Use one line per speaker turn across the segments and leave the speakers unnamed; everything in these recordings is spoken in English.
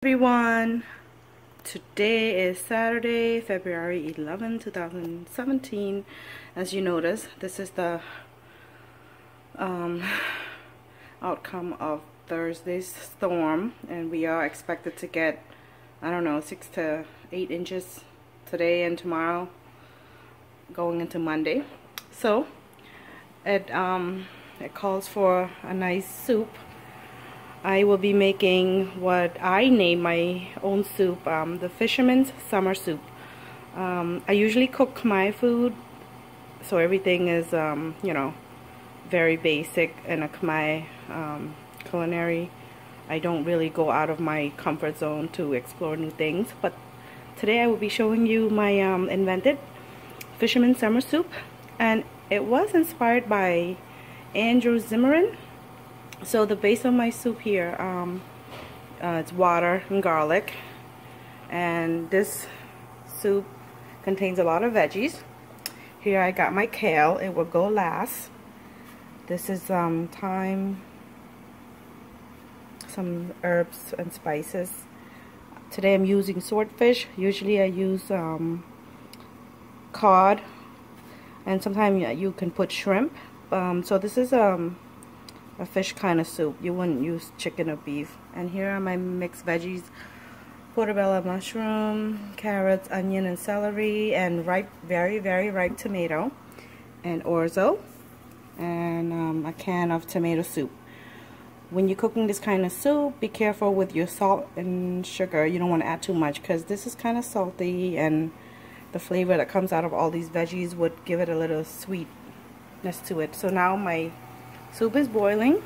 Everyone, today is Saturday, February 11, 2017. As you notice, this is the outcome of Thursday's storm, and we are expected to get, I don't know, 6 to 8 inches today and tomorrow going into Monday. So it calls for a nice soup. I will be making what I name my own soup, the Fisherman's Summer Soup. I usually cook my food, so everything is, you know, very basic in a Khmer culinary. I don't really go out of my comfort zone to explore new things, but today I will be showing you my invented Fisherman's Summer Soup, and it was inspired by Andrew Zimmern. So the base of my soup here, it's water and garlic, and this soup contains a lot of veggies. Here I got my kale, it will go last. This is thyme, some herbs and spices. Today I'm using swordfish. Usually I use cod, and sometimes you can put shrimp. So this is a fish kind of soup. You wouldn't use chicken or beef. And here are my mixed veggies: portobello mushroom, carrots, onion, and celery, and ripe, very ripe tomato, and orzo, and a can of tomato soup. When you're cooking this kind of soup, be careful with your salt and sugar. You don't want to add too much because this is kind of salty, and the flavor that comes out of all these veggies would give it a little sweetness to it. So now my soup is boiling.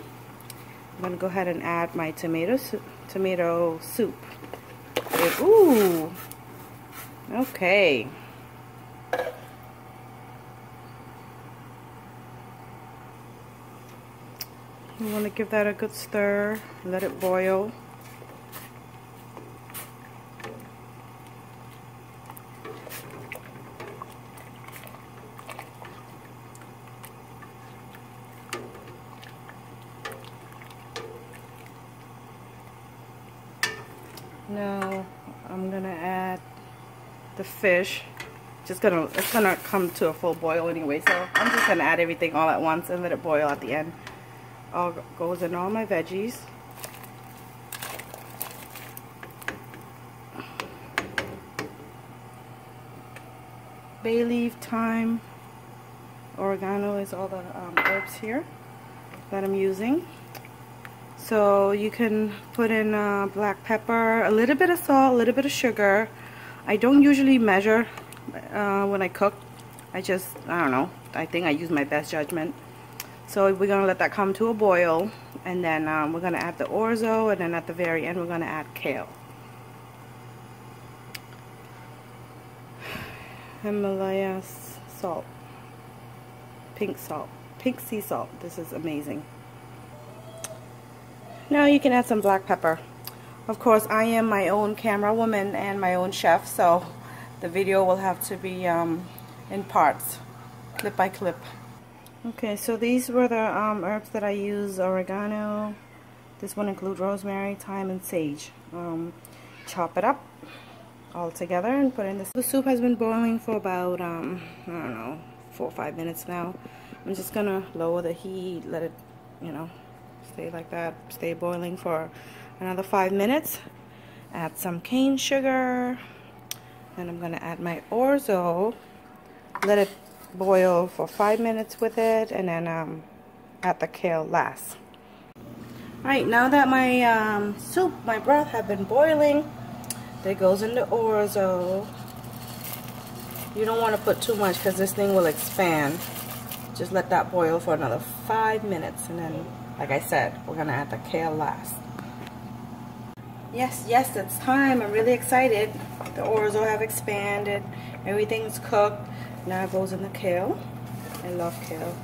I'm going to go ahead and add my tomato soup. Ooh! Okay. You want to give that a good stir. Let it boil. Now I'm gonna add the fish. It's gonna come to a full boil anyway, so I'm just gonna add everything all at once and let it boil at the end. All goes in all my veggies. Bay leaf, thyme, oregano is all the herbs here that I'm using. So you can put in black pepper, a little bit of salt, a little bit of sugar. I don't usually measure when I cook. I don't know, I think I use my best judgment. So we're going to let that come to a boil, and then we're going to add the orzo, and then at the very end we're going to add kale. Himalaya salt, pink sea salt. This is amazing. Now you can add some black pepper. Of course, I am my own camera woman and my own chef, so the video will have to be in parts, clip by clip. Okay, so these were the herbs that I use: oregano. This one includes rosemary, thyme, and sage. Chop it up all together and put in this. The soup has been boiling for about I don't know, 4 or 5 minutes now. I'm just gonna lower the heat, let it, you know, stay like that, stay boiling for another 5 minutes. Add some cane sugar, and I'm gonna add my orzo, let it boil for 5 minutes with it, and then add the kale last. Alright, now that my soup, my broth have been boiling, there goes in the orzo. You don't want to put too much because this thing will expand. Just let that boil for another 5 minutes, and then, like I said, we're going to add the kale last. Yes, it's time. I'm really excited. The orzo have expanded. Everything's cooked. Now it goes in the kale. I love kale.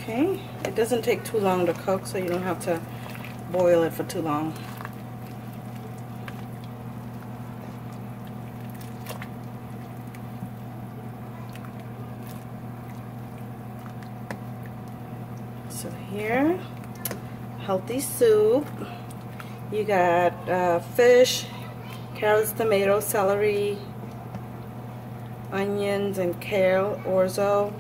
Okay, it doesn't take too long to cook, so you don't have to boil it for too long. So here, healthy soup. You got fish, carrots, tomatoes, celery, onions, and kale, orzo.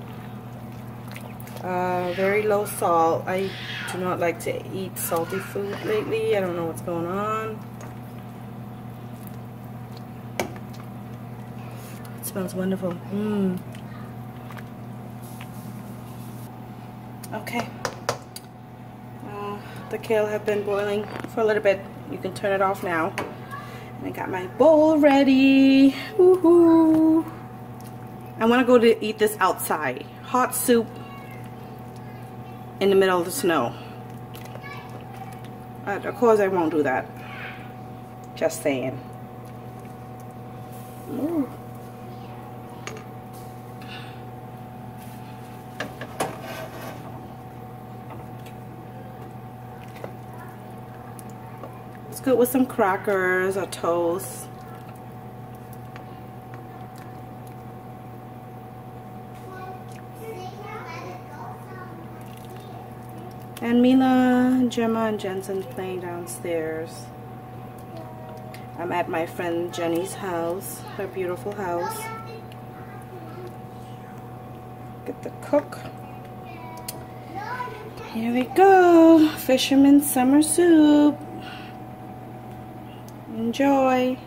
Very low salt. I do not like to eat salty food lately. I don't know what's going on. It smells wonderful. Okay. The kale have been boiling for a little bit. You can turn it off now. And I got my bowl ready. Woohoo! I want to go to eat this outside. Hot soup in the middle of the snow. Of course I won't do that. Just saying. Ooh. It's good with some crackers or toast. And Mila, Gemma, and Jensen playing downstairs. I'm at my friend Jenny's house, her beautiful house. Get the cook. Here we go. Fisherman's summer soup. Enjoy.